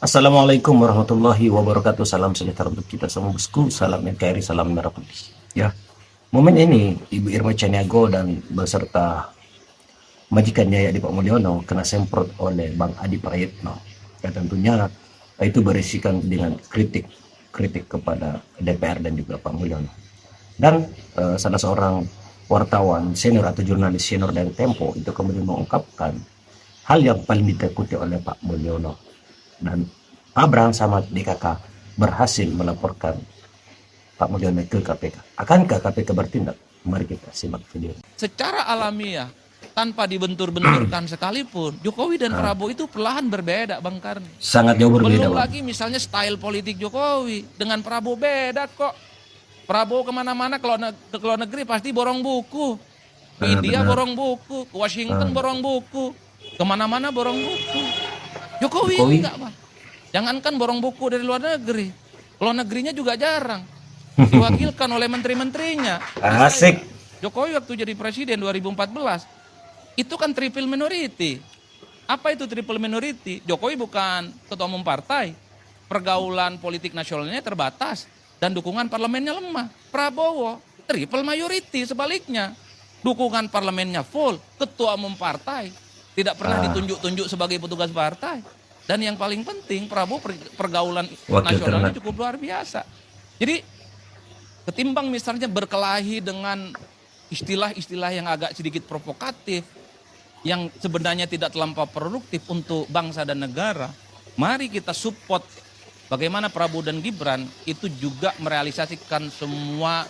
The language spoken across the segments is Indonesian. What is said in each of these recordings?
Assalamualaikum warahmatullahi wabarakatuh. Salam sejahtera untuk kita semua bosku. Salam NKRI, salam merah putih. Ya, momen ini Ibu Irma Caniago dan beserta majikannya Adi Pak Mulyono kena semprot oleh Bang Adi Prayitno. Ya tentunya itu berisikan dengan kritik kepada DPR dan juga Pak Mulyono. Dan salah seorang wartawan senior atau jurnalis senior dari Tempo itu kemudian mengungkapkan hal yang paling ditakuti oleh Pak Mulyono, dan Abraham sama DKK berhasil melaporkan Pak Mulyono ke KPK. Akankah KPK bertindak? Mari kita simak video. Secara alamiah, tanpa dibentur-benturkan sekalipun, Jokowi dan Prabowo itu perlahan berbeda, Bang Karni. Sangat jauh berbeda, Belum Bang. lagi misalnya style politik Jokowi dengan Prabowo beda kok. Prabowo kemana-mana ke luar negeri pasti borong buku. Ke India borong buku, ke Washington borong buku, kemana-mana borong buku. Jokowi enggak, Bang. Jangankan borong buku dari luar negeri, luar negerinya juga jarang. Diwakilkan oleh menteri-menterinya. Asik. Jokowi waktu jadi presiden 2014, itu kan triple minority. Apa itu triple minority? Jokowi bukan ketua umum partai, pergaulan politik nasionalnya terbatas, dan dukungan parlemennya lemah. Prabowo triple majority sebaliknya. Dukungan parlemennya full, ketua umum partai, tidak pernah ditunjuk-tunjuk sebagai petugas partai. Dan yang paling penting, Prabowo pergaulan nasionalnya cukup luar biasa. Jadi ketimbang misalnya berkelahi dengan istilah-istilah yang agak sedikit provokatif, yang sebenarnya tidak terlampau produktif untuk bangsa dan negara, mari kita support bagaimana Prabowo dan Gibran itu juga merealisasikan semua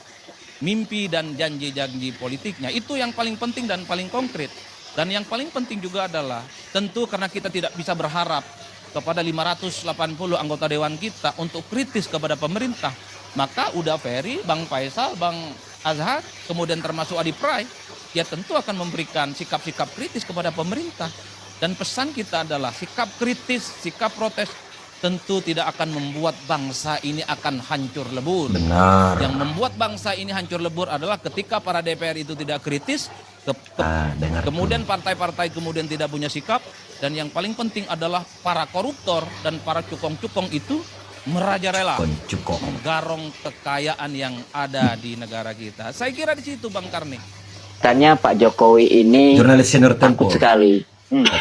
mimpi dan janji-janji politiknya. Itu yang paling penting dan paling konkret. Dan yang paling penting juga adalah tentu karena kita tidak bisa berharap kepada 580 anggota dewan kita untuk kritis kepada pemerintah, maka udah Ferry, Bang Faisal, Bang Azhar, kemudian termasuk Adi Pray, ya tentu akan memberikan sikap-sikap kritis kepada pemerintah. Dan pesan kita adalah sikap kritis, sikap protes tentu tidak akan membuat bangsa ini akan hancur lebur. Benar. Yang membuat bangsa ini hancur lebur adalah ketika para DPR itu tidak kritis, kemudian partai-partai kemudian tidak punya sikap, dan yang paling penting adalah para koruptor dan para cukong-cukong itu merajalela menggarong kekayaan yang ada di negara kita. Saya kira di situ, Bang Karni. Tanya Pak Jokowi ini jurnalis senior Tempo takut sekali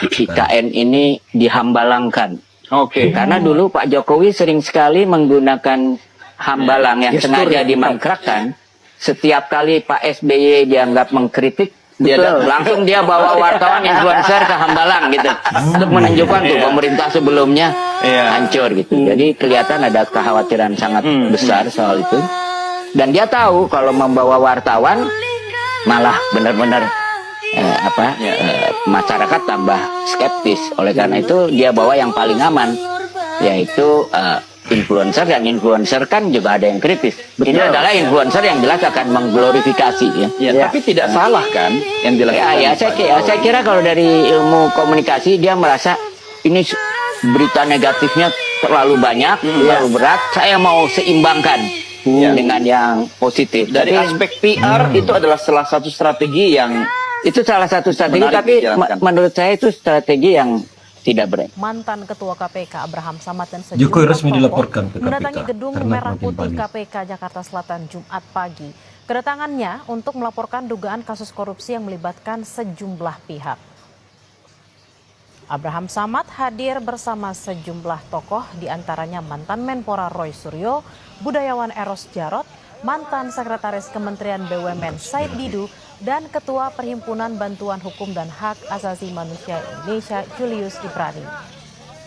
IKN ini dihambalangkan. Oke. Karena dulu Pak Jokowi sering sekali menggunakan hambalang yang sengaja dimangkrakkan. Setiap kali Pak SBY dianggap mengkritik, langsung dia bawa wartawan influencer ke hambalang gitu, untuk menunjukkan tuh pemerintah sebelumnya hancur gitu. Jadi kelihatan ada kekhawatiran sangat besar soal itu. Dan dia tahu kalau membawa wartawan malah benar-benar masyarakat tambah skeptis. Oleh karena itu dia bawa yang paling aman, yaitu influencer. Dan influencer kan juga ada yang kritis. Betul. Ini adalah influencer yang jelas akan mengglorifikasi ya. Tapi tidak salah kan yang dilakukan. Saya kira kalau dari ilmu komunikasi dia merasa ini berita negatifnya terlalu banyak, terlalu berat. Saya mau seimbangkan dengan yang positif. Dari aspek PR itu adalah salah satu strategi yang tapi menurut saya itu strategi yang tidak benar. Mantan Ketua KPK Abraham Samad dan Jokowi sejumlah resmi dilaporkan ke KPK mendatangi gedung Merah Putih KPK Jakarta Selatan Jumat pagi. Kedatangannya untuk melaporkan dugaan kasus korupsi yang melibatkan sejumlah pihak. Abraham Samad hadir bersama sejumlah tokoh, diantaranya mantan Menpora Roy Suryo, budayawan Eros Jarot, mantan Sekretaris Kementerian BUMN Said Didu, dan Ketua Perhimpunan Bantuan Hukum dan Hak Asasi Manusia Indonesia Julius Ibrani.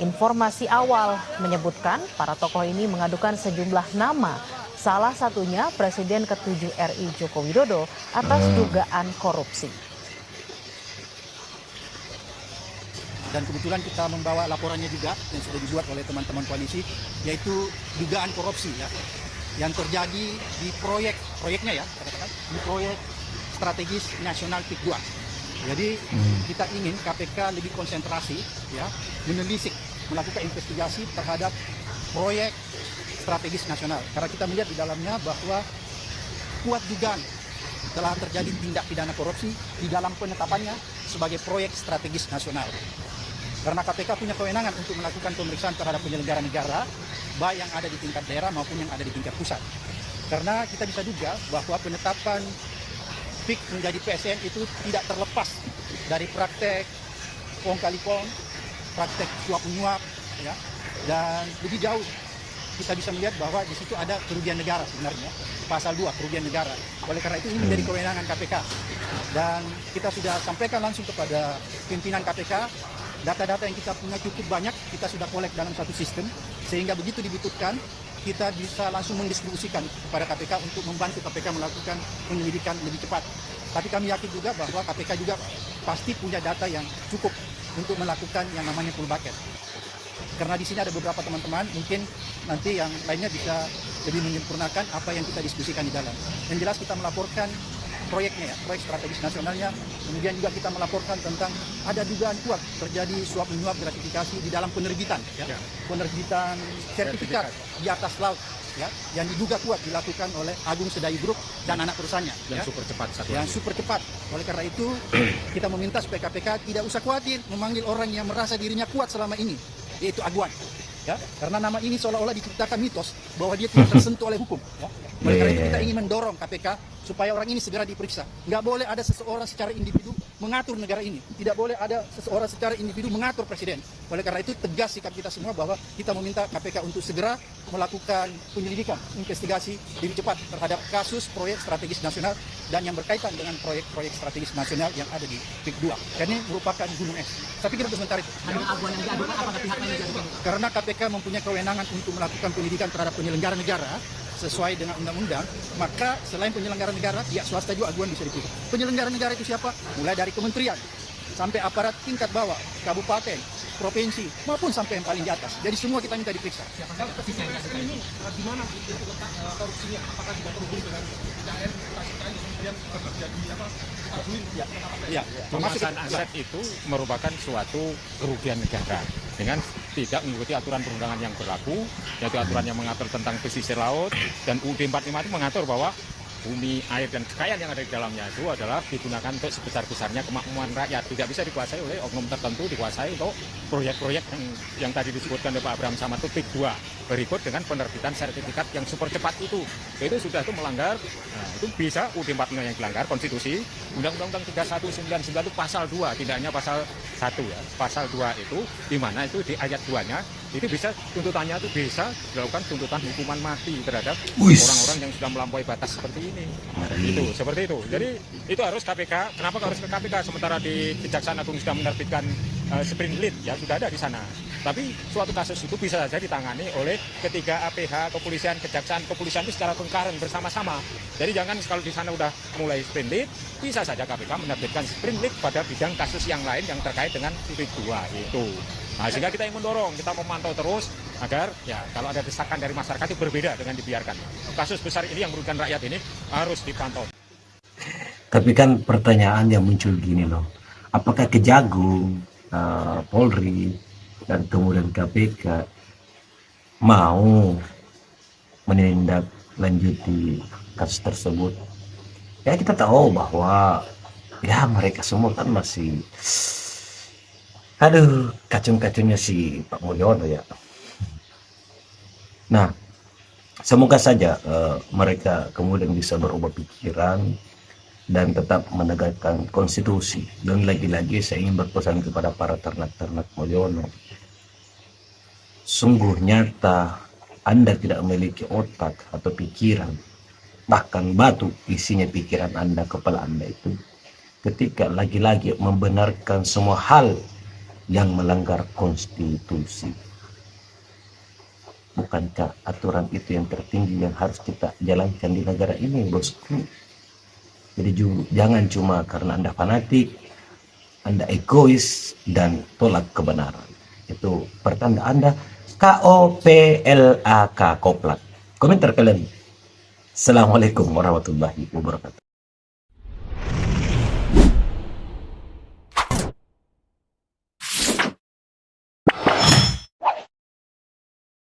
Informasi awal menyebutkan para tokoh ini mengadukan sejumlah nama, salah satunya Presiden ke-7 RI Joko Widodo atas dugaan korupsi. Dan kebetulan kita membawa laporannya juga yang sudah dibuat oleh teman-teman koalisi, yaitu dugaan korupsi yang terjadi di proyeknya di proyek strategis nasional PIK 2. Jadi kita ingin KPK lebih konsentrasi menelisik, melakukan investigasi terhadap proyek strategis nasional. Karena kita melihat di dalamnya bahwa kuat dugaan telah terjadi tindak pidana korupsi di dalam penetapannya sebagai proyek strategis nasional. Karena KPK punya kewenangan untuk melakukan pemeriksaan terhadap penyelenggara negara, baik yang ada di tingkat daerah maupun yang ada di tingkat pusat. Karena kita bisa duga bahwa penetapan PIK menjadi PSN itu tidak terlepas dari praktek kong kali kong, praktek suap menyuap, ya. Dan lebih jauh kita bisa melihat bahwa di situ ada kerugian negara sebenarnya, pasal 2 kerugian negara. Oleh karena itu ini menjadi kewenangan KPK. Dan kita sudah sampaikan langsung kepada pimpinan KPK, data-data yang kita punya cukup banyak, kita sudah kolek dalam satu sistem, sehingga begitu dibutuhkan, kita bisa langsung mendistribusikan kepada KPK untuk membantu KPK melakukan penyelidikan lebih cepat. Tapi kami yakin juga bahwa KPK juga pasti punya data yang cukup untuk melakukan yang namanya full bucket. Karena di sini ada beberapa teman-teman, mungkin nanti yang lainnya bisa lebih menyempurnakan apa yang kita diskusikan di dalam. Yang jelas kita melaporkan proyeknya ya, proyek strategis nasionalnya. Kemudian juga kita melaporkan tentang ada dugaan kuat terjadi suap menyuap gratifikasi di dalam penerbitan, ya. Penerbitan sertifikat di atas laut, ya, yang diduga kuat dilakukan oleh Agung Sedayu Group dan anak perusahaannya. Yang super cepat. Yang super cepat. Oleh karena itu kita meminta supaya KPK tidak usah khawatir memanggil orang yang merasa dirinya kuat selama ini, yaitu Aguan. Ya, karena nama ini seolah-olah diciptakan mitos bahwa dia tidak tersentuh oleh hukum. Ya. Oleh karena itu kita ingin mendorong KPK supaya orang ini segera diperiksa. Nggak boleh ada seseorang secara individu mengatur negara ini. Tidak boleh ada seseorang secara individu mengatur presiden. Oleh karena itu tegas sikap kita semua bahwa kita meminta KPK untuk segera melakukan penyelidikan, investigasi lebih cepat terhadap kasus proyek strategis nasional dan yang berkaitan dengan proyek-proyek strategis nasional yang ada di PIK 2. Karena ini merupakan gunung es. Tapi kita sebentar itu. Karena KPK mempunyai kewenangan untuk melakukan penyidikan terhadap penyelenggara negara sesuai dengan undang-undang, maka selain penyelenggara negara, pihak swasta juga aguan bisa diperiksa. Penyelenggara negara itu siapa? Mulai dari kementerian sampai aparat tingkat bawah, kabupaten, provinsi, maupun sampai yang paling di atas. Jadi semua kita minta diperiksa. Ini gimana letak korupsinya? Apakah tidak terhubung dengan IKN, kemudian terjadi apa? Ya, Pemasaran aset itu merupakan suatu kerugian negara dengan tidak mengikuti aturan perundangan yang berlaku, yaitu aturan yang mengatur tentang pesisir laut, dan UUD 45 itu mengatur bahwa bumi, air, dan kekayaan yang ada di dalamnya itu adalah digunakan untuk sebesar-besarnya kemakmuran rakyat. Tidak bisa dikuasai oleh oknum tertentu, dikuasai untuk proyek-proyek yang tadi disebutkan oleh Pak Abraham Samad itu PIK 2 berikut dengan penerbitan sertifikat yang super cepat itu sudah itu melanggar. Nah, itu bisa UUD 45 yang dilanggar, konstitusi, Undang-Undang 3199 itu pasal 2, tidak hanya pasal 1 ya, pasal 2 itu di mana itu di ayat 2-nya itu bisa tuntutannya itu bisa dilakukan tuntutan hukuman mati terhadap orang-orang yang sudah melampaui batas seperti ini. Itu seperti itu. Jadi itu harus KPK. Kenapa harus ke KPK sementara di Kejaksaan Agung sudah menerbitkan sprint lead ya, sudah ada di sana. Tapi suatu kasus itu bisa saja ditangani oleh ketiga APH, kepolisian, kejaksaan, kepolisian itu secara concurrent bersama-sama. Jadi jangan kalau di sana udah mulai sprint lead, bisa saja KPK menerbitkan sprint lead pada bidang kasus yang lain yang terkait dengan PIK 2 itu. Nah, sehingga kita ingin mendorong, kita memantau terus agar ya kalau ada desakan dari masyarakat itu berbeda dengan dibiarkan. Kasus besar ini yang merugikan rakyat ini harus dipantau. Tapi kan pertanyaan yang muncul gini loh, apakah Kejagung, Polri, dan kemudian KPK mau menindaklanjuti kasus tersebut? Ya kita tahu bahwa ya mereka semua kan masih kacung-kacungnya si Pak Mulyono ya. Nah, semoga saja mereka kemudian bisa berubah pikiran dan tetap menegakkan konstitusi. Dan lagi-lagi saya ingin berpesan kepada para ternak-ternak Mulyono, sungguh nyata Anda tidak memiliki otak atau pikiran, bahkan batu isinya pikiran Anda, kepala Anda itu, ketika lagi-lagi membenarkan semua hal yang melanggar konstitusi. Bukankah aturan itu yang tertinggi yang harus kita jalankan di negara ini, bosku? Jadi jangan cuma karena Anda fanatik, Anda egois dan tolak kebenaran. Itu pertanda Anda KOPLAK, koplak. Komentar kalian. Assalamualaikum warahmatullahi wabarakatuh.